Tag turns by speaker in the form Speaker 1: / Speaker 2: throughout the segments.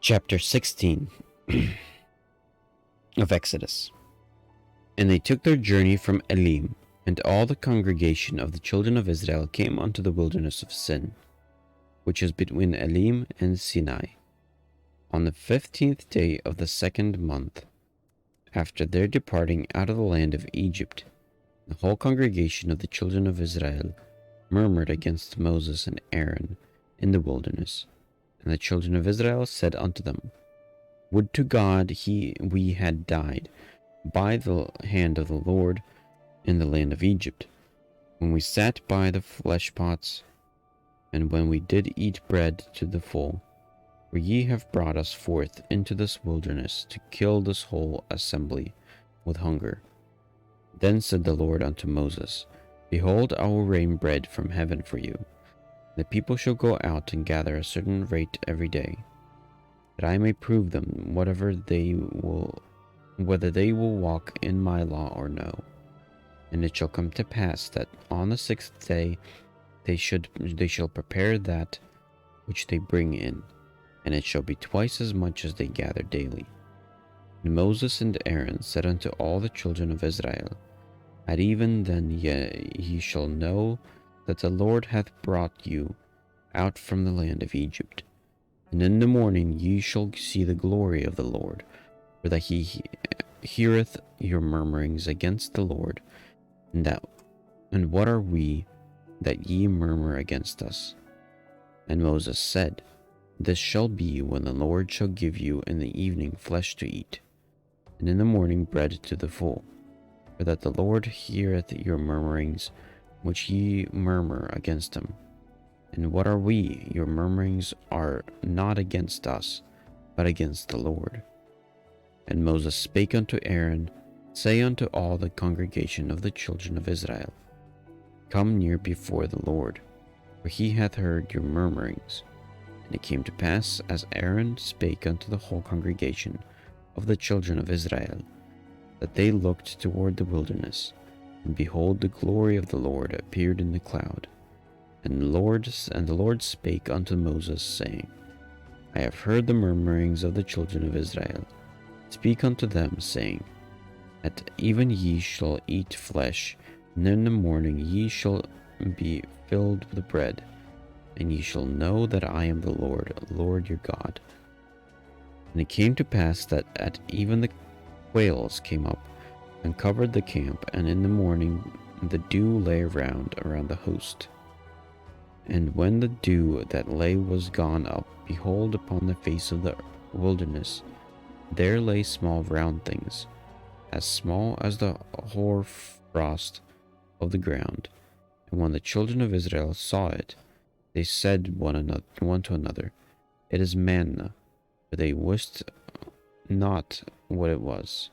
Speaker 1: Chapter 16 of Exodus. And they took their journey from Elim, and all the congregation of the children of Israel came unto the wilderness of Sin, which is between Elim and Sinai, on the 15th day of the 2nd month, after their departing out of the land of Egypt. The whole congregation of the children of Israel murmured against Moses and Aaron in the wilderness. And the children of Israel said unto them, Would to God we had died by the hand of the Lord in the land of Egypt, when we sat by the flesh pots, and when we did eat bread to the full. For ye have brought us forth into this wilderness to kill this whole assembly with hunger. Then said the Lord unto Moses, Behold, I will rain bread from heaven for you. The people shall go out and gather a certain rate every day, that I may prove them whether they will walk in my law or no. And it shall come to pass that on the 6th day they shall prepare that which they bring in, and it shall be twice as much as they gather daily. And Moses and Aaron said unto all the children of Israel, At even then ye shall know that the Lord hath brought you out from the land of Egypt. And in the morning ye shall see the glory of the Lord, for that he heareth your murmurings against the Lord. And what are we that ye murmur against us? And Moses said, This shall be when the Lord shall give you in the evening flesh to eat, and in the morning bread to the full, for that the Lord heareth your murmurings which ye murmur against him. And what are we? Your murmurings are not against us, but against the Lord. And Moses spake unto Aaron, Say unto all the congregation of the children of Israel, Come near before the Lord, for he hath heard your murmurings. And it came to pass, as Aaron spake unto the whole congregation of the children of Israel, that they looked toward the wilderness, and behold, the glory of the Lord appeared in the cloud. And the Lord spake unto Moses, saying, I have heard the murmurings of the children of Israel. Speak unto them, saying, At even ye shall eat flesh, and in the morning ye shall be filled with bread, and ye shall know that I am the Lord your God. And it came to pass that at even the quails came up, and covered the camp, and in the morning the dew lay around the host. And when the dew that lay was gone up, behold, upon the face of the wilderness there lay small round things, as small as the hoar frost of the ground. And when the children of Israel saw it, they said one to another, It is manna, but they wist not what it was.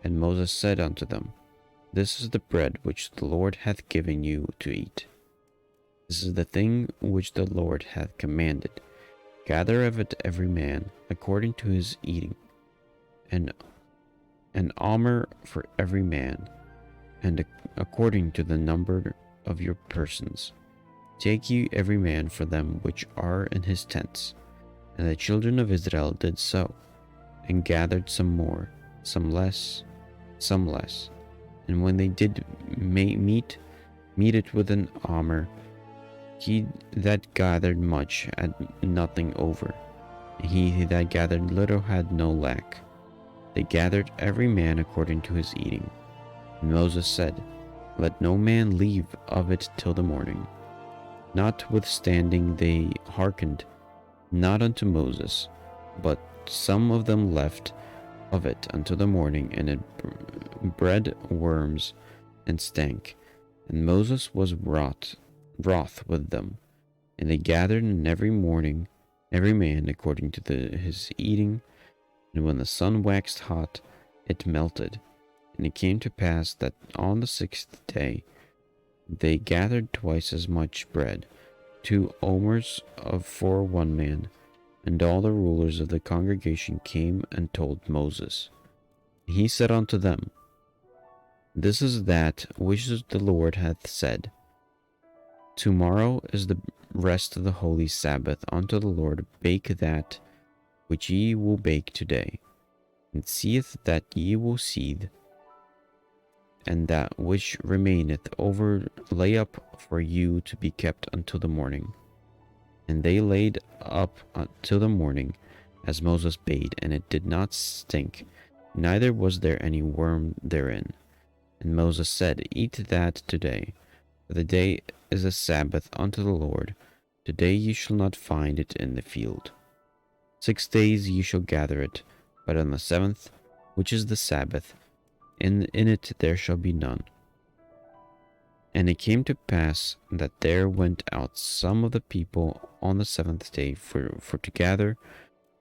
Speaker 1: And Moses said unto them, This is the bread which the Lord hath given you to eat. This is the thing which the Lord hath commanded. Gather of it every man according to his eating, and an omer for every man, and according to the number of your persons. Take ye every man for them which are in his tents. And the children of Israel did so, and gathered some more, some less. And when they did meet it with an omer, he that gathered much had nothing over, and he that gathered little had no lack. They gathered every man according to his eating. And Moses said, Let no man leave of it till the morning. Notwithstanding they hearkened not unto Moses, but some of them left of it until the morning, and it bred worms and stank. And Moses was wroth with them. And they gathered in every morning every man according to his eating. And when the sun waxed hot, it melted. And it came to pass that on the 6th day they gathered twice as much bread, 2 omers for one man. And all the rulers of the congregation came and told Moses. He said unto them, This is that which the Lord hath said, Tomorrow is the rest of the holy Sabbath unto the Lord. Bake that which ye will bake today, and seeth that ye will seethe, and that which remaineth over lay up for you to be kept until the morning. And they laid up until the morning, as Moses bade, and it did not stink, neither was there any worm therein. And Moses said, Eat that today, for the day is a Sabbath unto the Lord. Today ye shall not find it in the field. 6 days ye shall gather it, but on the 7th, which is the Sabbath, in it there shall be none. And it came to pass that there went out some of the people on the 7th day for to gather,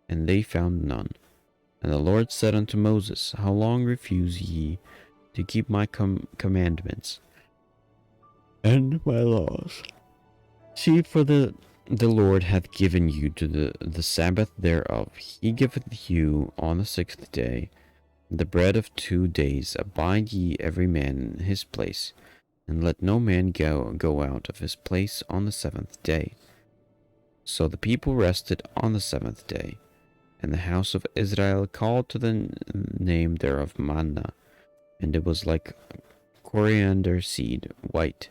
Speaker 1: and they found none. And the Lord said unto Moses, How long refuse ye to keep my commandments and my laws? See, for the Lord hath given you to the Sabbath thereof. He giveth you on the 6th day the bread of 2 days. Abide ye every man in his place, and let no man go out of his place on the 7th day. So the people rested on the 7th day, and the house of Israel called to the name thereof manna, and it was like coriander seed, white,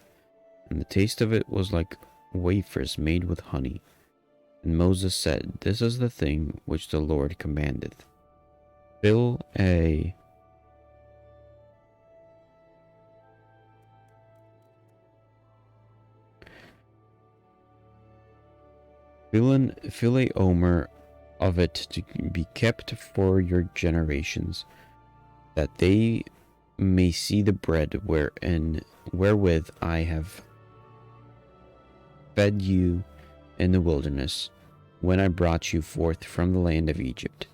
Speaker 1: and the taste of it was like wafers made with honey. And Moses said, This is the thing which the Lord commandeth. Fill a omer of it to be kept for your generations, that they may see the bread wherewith I have fed you in the wilderness, when I brought you forth from the land of Egypt.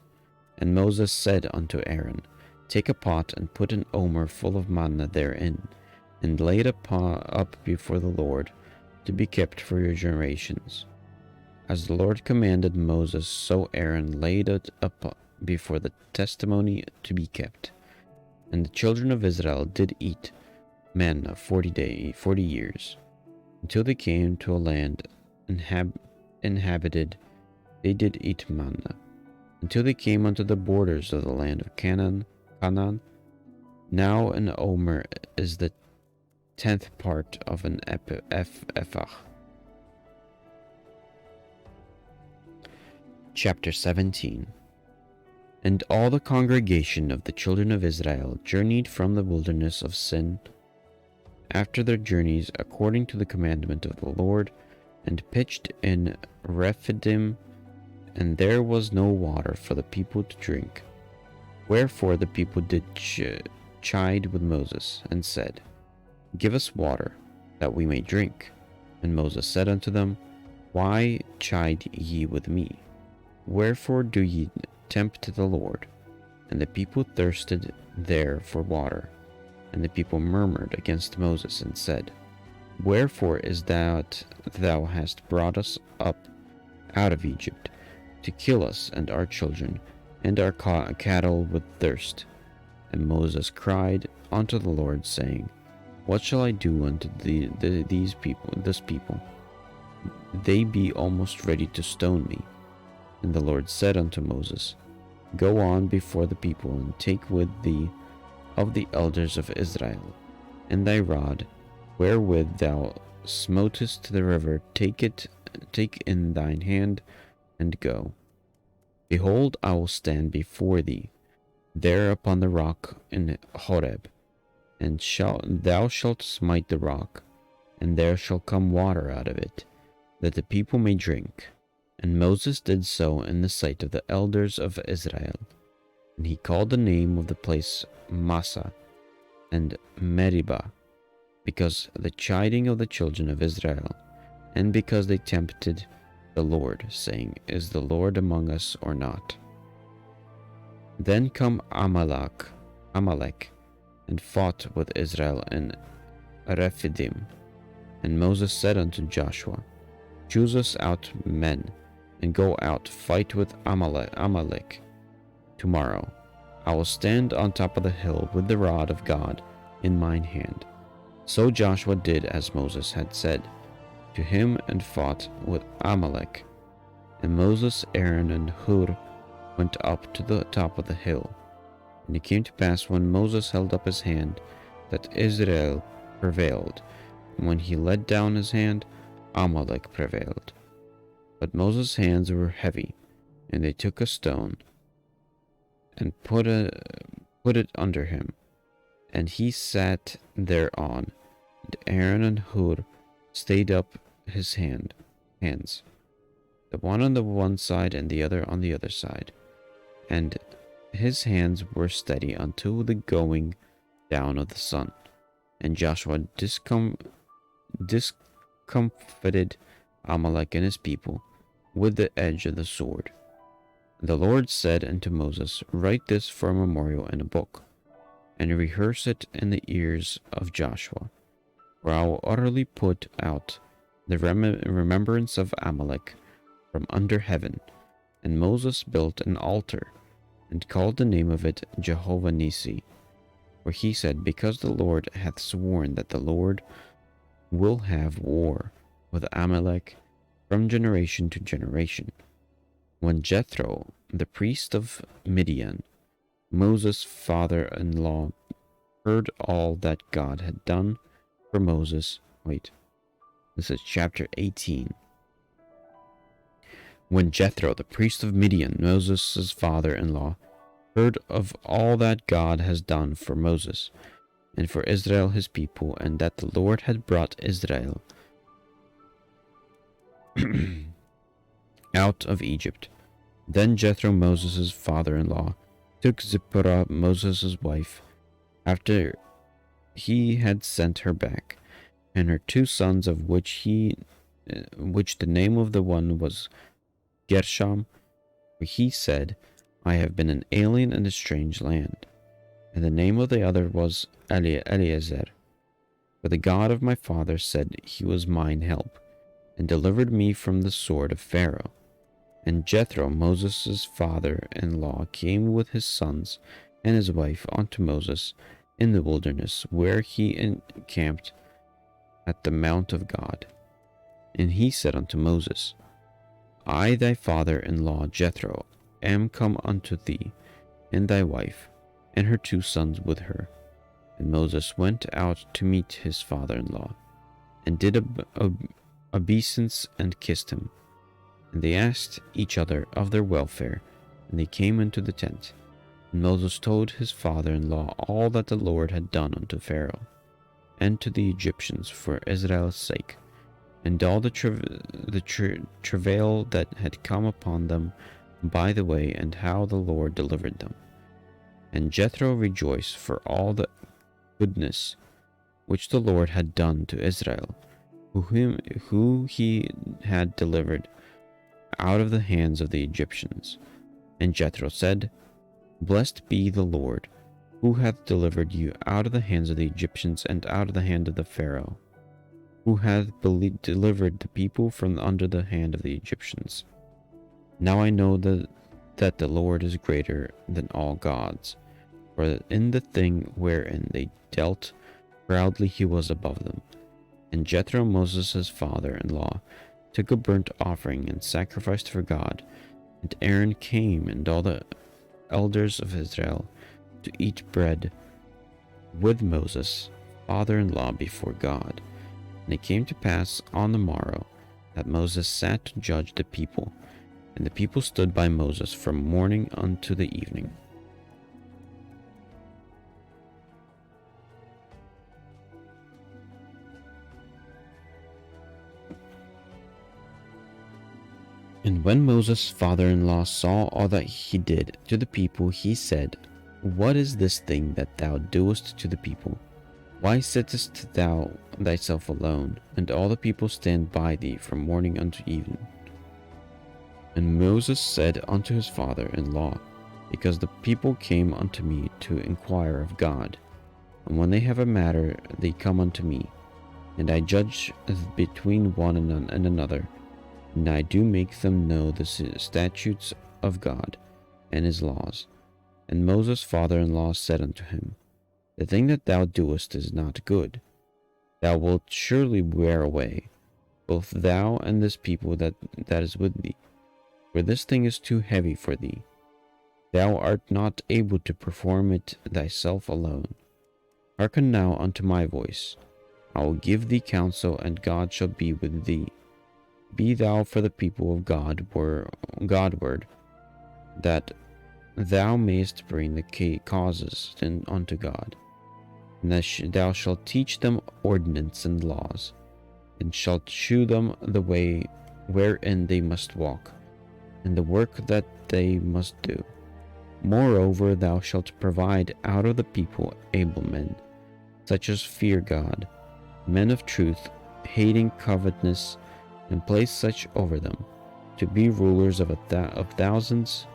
Speaker 1: And Moses said unto Aaron, Take a pot, and put an omer full of manna therein, and lay it up before the Lord, to be kept for your generations. As the Lord commanded Moses, so Aaron laid it up before the testimony to be kept. And the children of Israel did eat manna 40 years, until they came to a land inhabited. They did eat manna, until they came unto the borders of the land of Canaan. Now an omer is the 10th part of an ephah. Chapter 17. And all the congregation of the children of Israel journeyed from the wilderness of Sin, after their journeys according to the commandment of the Lord, and pitched in Rephidim, and there was no water for the people to drink. Wherefore the people did chide with Moses, and said, Give us water, that we may drink. And Moses said unto them, Why chide ye with me? Wherefore do ye tempt the Lord? And the people thirsted there for water. And the people murmured against Moses, and said, Wherefore is that thou hast brought us up out of Egypt, to kill us and our children and our cattle with thirst? And Moses cried unto the Lord, saying, What shall I do unto this people? They be almost ready to stone me. And the Lord said unto Moses, Go on before the people, and take with thee of the elders of Israel, and thy rod, wherewith thou smotest the river, take in thine hand, and go. Behold, I will stand before thee there upon the rock in Horeb, and thou shalt smite the rock, and there shall come water out of it, that the people may drink. And Moses did so in the sight of the elders of Israel. And he called the name of the place Massah and Meribah, because the chiding of the children of Israel, and because they tempted the Lord, saying, Is the Lord among us or not? Then come Amalek, and fought with Israel in Rephidim. And Moses said unto Joshua, Choose us out men, and go out, fight with Amalek. Tomorrow I will stand on top of the hill with the rod of God in mine hand. So Joshua did as Moses had said to him, and fought with Amalek. And Moses, Aaron, and Hur went up to the top of the hill. And it came to pass when Moses held up his hand that Israel prevailed, and when he let down his hand, Amalek prevailed. But Moses' hands were heavy, and they took a stone and put it under him, and he sat thereon. And Aaron and Hur stayed up his hands, the one on the one side and the other on the other side, and his hands were steady until the going down of the sun. And Joshua discomfited Amalek and his people with the edge of the sword. The Lord said unto Moses, Write this for a memorial in a book, and rehearse it in the ears of Joshua, for I will utterly put out the remembrance of Amalek from under heaven. And Moses built an altar, and called the name of it Jehovah Nissi. For he said, Because the Lord hath sworn that the Lord will have war with Amalek from generation to generation. When Jethro, the priest of Midian, Moses' father-in-law, heard all that God had done for Moses. This is chapter 18. When Jethro, the priest of Midian, Moses' father-in-law, heard of all that God has done for Moses and for Israel his people, and that the Lord had brought Israel out of Egypt, then Jethro, Moses' father-in-law, took Zipporah, Moses' wife, after he had sent her back, and her 2 sons, of which the name of the one was Gershom, for he said, I have been an alien in a strange land. And the name of the other was Eliezer, for the God of my father said he was mine help, and delivered me from the sword of Pharaoh. And Jethro, Moses' father-in-law, came with his sons and his wife unto Moses in the wilderness, where he encamped at the mount of God. And he said unto Moses, I, thy father-in-law Jethro, am come unto thee, and thy wife, and her 2 sons with her. And Moses went out to meet his father-in-law, and did obeisance and kissed him. And they asked each other of their welfare, and they came into the tent. And Moses told his father-in-law all that the Lord had done unto Pharaoh, and to the Egyptians for Israel's sake, and all the travail that had come upon them by the way, and how the Lord delivered them. And Jethro rejoiced for all the goodness which the Lord had done to Israel, who he had delivered out of the hands of the Egyptians. And Jethro said, Blessed be the Lord, who hath delivered you out of the hands of the Egyptians and out of the hand of the Pharaoh, who hath delivered the people from under the hand of the Egyptians. Now I know that the Lord is greater than all gods, for in the thing wherein they dealt proudly he was above them. And Jethro, Moses' father-in-law, took a burnt offering and sacrificed for God. And Aaron came, and all the elders of Israel, to eat bread with Moses, father-in-law, before God. And it came to pass on the morrow that Moses sat to judge the people, and the people stood by Moses from morning unto the evening. And when Moses' father-in-law saw all that he did to the people, he said, What is this thing that thou doest to the people? Why sittest thou thyself alone, and all the people stand by thee from morning unto evening? And Moses said unto his father-in-law, Because the people came unto me to inquire of God, and when they have a matter they come unto me, and I judge between one and another, and I do make them know the statutes of God and his laws. And Moses' father-in-law said unto him, The thing that thou doest is not good. Thou wilt surely wear away, both thou and this people that is with thee, for this thing is too heavy for thee. Thou art not able to perform it thyself alone. Hearken now unto my voice. I will give thee counsel, and God shall be with thee. Be thou for the people of Godward, that thou mayest bring the causes unto God. And thou shalt teach them ordinance and laws, and shalt shew them the way wherein they must walk, and the work that they must do. Moreover, thou shalt provide out of the people able men, such as fear God, men of truth, hating covetousness, and place such over them, to be rulers of thousands,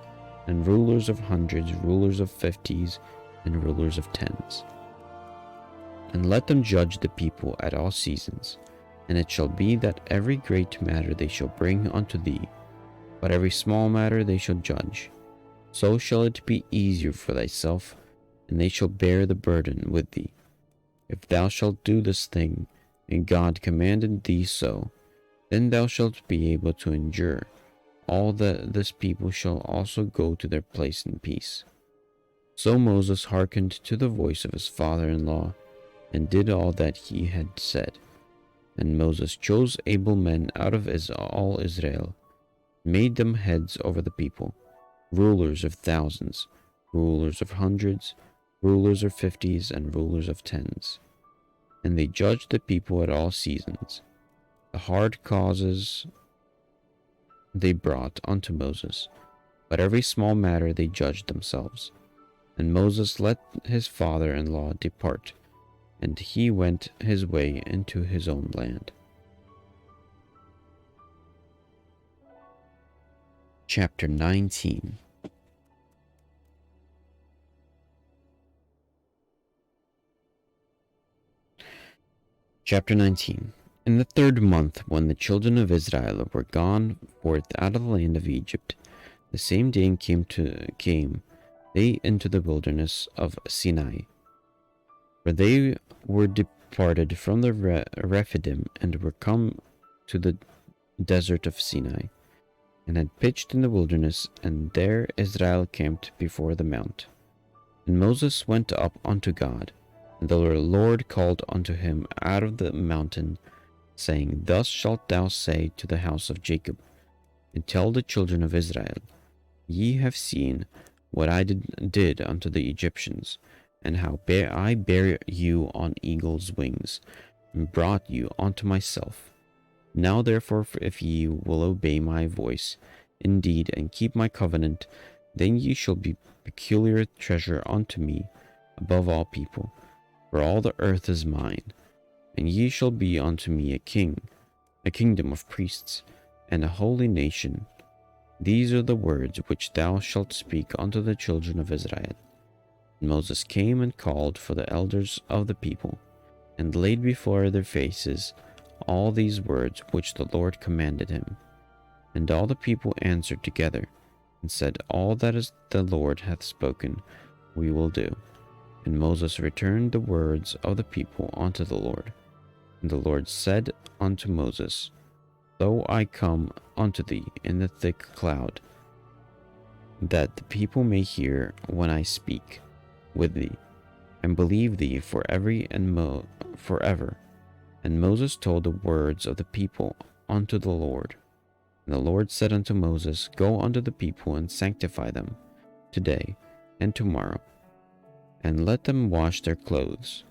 Speaker 1: and rulers of hundreds, rulers of fifties, and rulers of tens. And let them judge the people at all seasons. And it shall be that every great matter they shall bring unto thee, but every small matter they shall judge. So shall it be easier for thyself, and they shall bear the burden with thee. If thou shalt do this thing, and God commanded thee so, then thou shalt be able to endure. All this people shall also go to their place in peace. So Moses hearkened to the voice of his father-in-law, and did all that he had said. And Moses chose able men out of all Israel, made them heads over the people, rulers of thousands, rulers of hundreds, rulers of fifties, and rulers of tens. And they judged the people at all seasons. The hard causes they brought unto Moses, but every small matter they judged themselves. And Moses let his father-in-law depart, and he went his way into his own land. Chapter 19. Chapter 19. In the 3rd month, when the children of Israel were gone forth out of the land of Egypt, the same day came they into the wilderness of Sinai. For they were departed from the Rephidim, and were come to the desert of Sinai, and had pitched in the wilderness, and there Israel camped before the mount. And Moses went up unto God, and the Lord called unto him out of the mountain, saying, Thus shalt thou say to the house of Jacob, and tell the children of Israel, Ye have seen what I did unto the Egyptians, and how I bare you on eagle's wings, and brought you unto myself. Now therefore, if ye will obey my voice, indeed, and keep my covenant, then ye shall be peculiar treasure unto me above all people, for all the earth is mine. And ye shall be unto me a kingdom of priests, and a holy nation. These are the words which thou shalt speak unto the children of Israel. And Moses came and called for the elders of the people, and laid before their faces all these words which the Lord commanded him. And all the people answered together, and said, All that is the Lord hath spoken, we will do. And Moses returned the words of the people unto the Lord. And the Lord said unto Moses, Though I come unto thee in the thick cloud, that the people may hear when I speak with thee, and believe thee forever. And Moses told the words of the people unto the Lord. And the Lord said unto Moses, Go unto the people, and sanctify them today and tomorrow, and let them wash their clothes,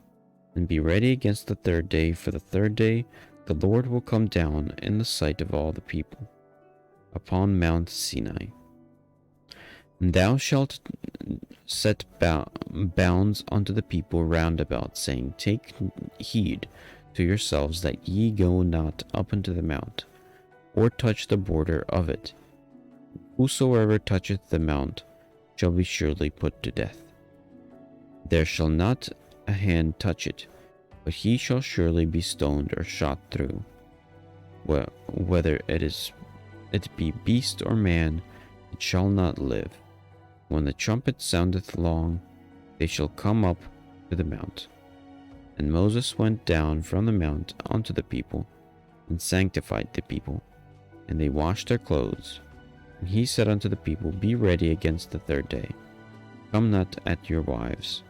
Speaker 1: and be ready against the 3rd day, for the 3rd day the Lord will come down in the sight of all the people upon Mount Sinai. And thou shalt set bounds unto the people round about, saying, Take heed to yourselves that ye go not up into the mount, or touch the border of it. Whosoever toucheth the mount shall be surely put to death. There shall not a hand touch it, but he shall surely be stoned or shot through. Whether it be beast or man, it shall not live. When the trumpet soundeth long, they shall come up to the mount. And Moses went down from the mount unto the people, and sanctified the people, and they washed their clothes. And he said unto the people, Be ready against the third day. Come not at your wives.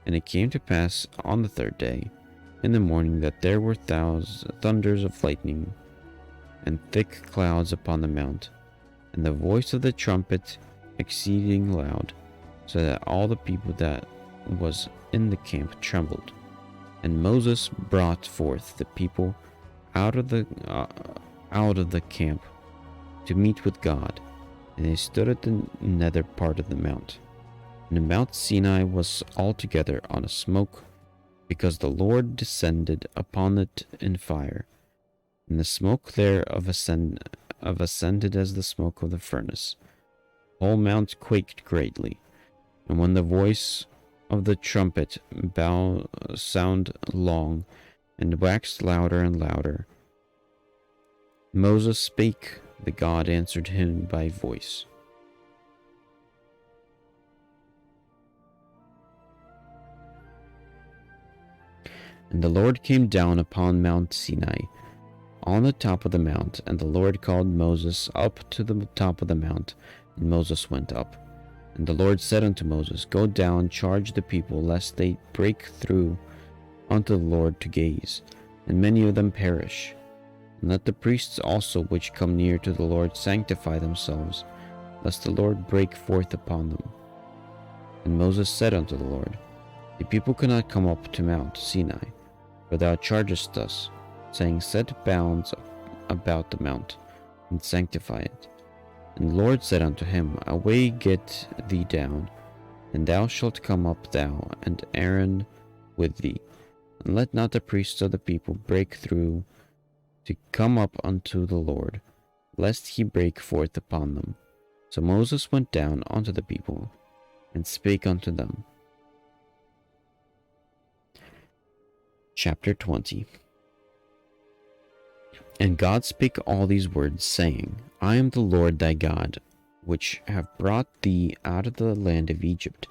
Speaker 1: And it came to pass on the third day, in the morning, that there were thunders of lightning, and thick clouds upon the mount, and the voice of the trumpet exceeding loud, so that all the people that was in the camp trembled. And Moses brought forth the people out of the camp to meet with God, and they stood at the nether part of the mount. And Mount Sinai was altogether on a smoke, because the Lord descended upon it in fire, and the smoke thereof ascended as the smoke of the furnace. The whole mount quaked greatly, and when the voice of the trumpet sound long, and waxed louder and louder, Moses spake, the God answered him by voice. And the Lord came down upon Mount Sinai, on the top of the mount, and the Lord called Moses up to the top of the mount, and Moses went up. And the Lord said unto Moses, Go down, charge the people, lest they break through unto the Lord to gaze, and many of them perish. And let the priests also which come near to the Lord sanctify themselves, lest the Lord break forth upon them. And Moses said unto the Lord, The people cannot come up to Mount Sinai, for thou chargest us, saying, Set bounds about the mount, and sanctify it. And the Lord said unto him, Away, get thee down, and thou shalt come up, thou and Aaron with thee. And let not the priests of the people break through to come up unto the Lord, lest he break forth upon them. So Moses went down unto the people, and spake unto them. Chapter 20. And God spake all these words, saying, I am the Lord thy God, which have brought thee out of the land of Egypt,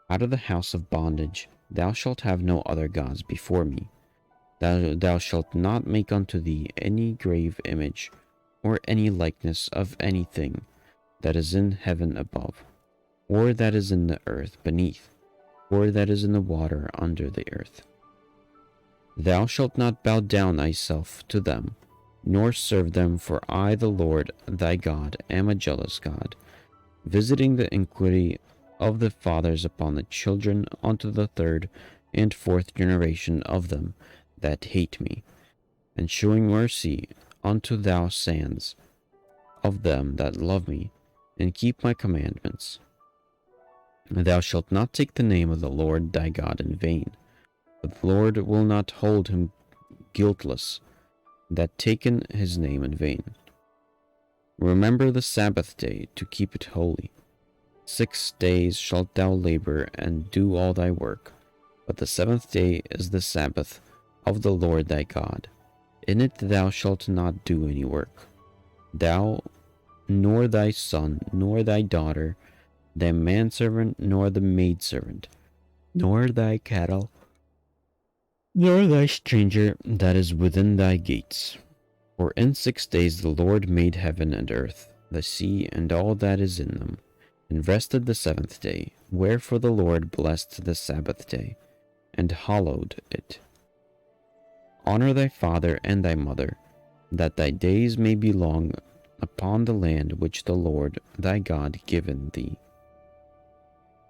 Speaker 1: out of the house of bondage. Thou shalt have no other gods before me. Thou shalt not make unto thee any grave image, or any likeness of anything that is in heaven above, or that is in the earth beneath, or that is in the water under the earth. Thou shalt not bow down thyself to them, nor serve them, for I, the Lord thy God, am a jealous God, visiting the iniquity of the fathers upon the children unto the third and fourth generation of them that hate me, and shewing mercy unto thousands of them that love me, and keep my commandments. Thou shalt not take the name of the Lord thy God in vain, for the Lord will not hold him guiltless that taken his name in vain. Remember the Sabbath day to keep it holy. 6 days shalt thou labor and do all thy work, but the 7th day is the Sabbath of the Lord thy God. In it thou shalt not do any work, thou, nor thy son, nor thy daughter, thy manservant, nor the maidservant, nor thy cattle, nor thy stranger that is within thy gates. For in 6 days the Lord made heaven and earth, the sea, and all that is in them, and rested the 7th day. Wherefore the Lord blessed the Sabbath day, and hallowed it. Honor thy father and thy mother, that thy days may be long upon the land which the Lord thy God giveth thee.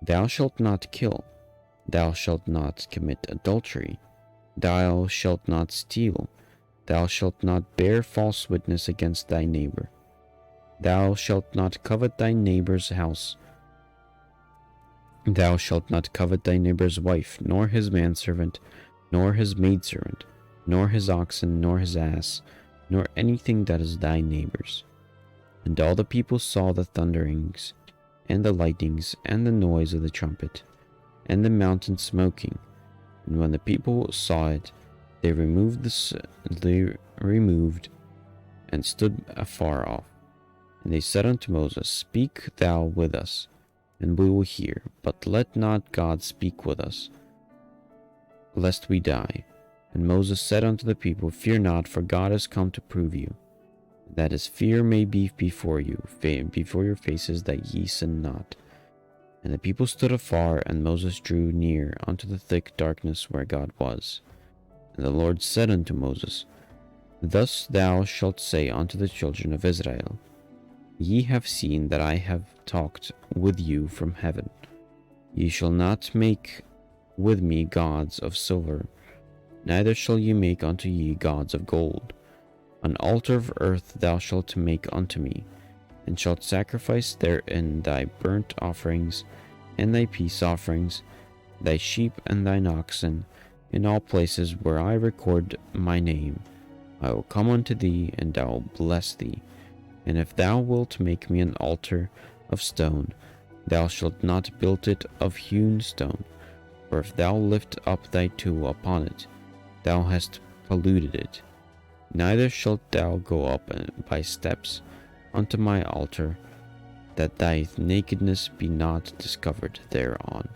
Speaker 1: Thou shalt not kill. Thou shalt not commit adultery. Thou shalt not steal. Thou shalt not bear false witness against thy neighbor. Thou shalt not covet thy neighbor's house. Thou shalt not covet thy neighbor's wife, nor his manservant, nor his maidservant, nor his oxen, nor his ass, nor anything that is thy neighbor's. And all the people saw the thunderings, and the lightnings, and the noise of the trumpet, and the mountain smoking. And when the people saw it, they removed and stood afar off. And they said unto Moses, Speak thou with us, and we will hear, but let not God speak with us, lest we die. And Moses said unto the people, Fear not, for God is come to prove you, that his fear may be before you, before your faces, that ye sin not. And the people stood afar, and Moses drew near unto the thick darkness where God was. And the Lord said unto Moses, Thus thou shalt say unto the children of Israel, Ye have seen that I have talked with you from heaven. Ye shall not make with me gods of silver, neither shall ye make unto ye gods of gold. An altar of earth thou shalt make unto me, and shalt sacrifice therein thy burnt offerings, and thy peace offerings, thy sheep and thine oxen, in all places where I record my name. I will come unto thee, and I will bless thee. And if thou wilt make me an altar of stone, thou shalt not build it of hewn stone, for if thou lift up thy tool upon it, thou hast polluted it. Neither shalt thou go up by steps unto my altar, that thy nakedness be not discovered thereon.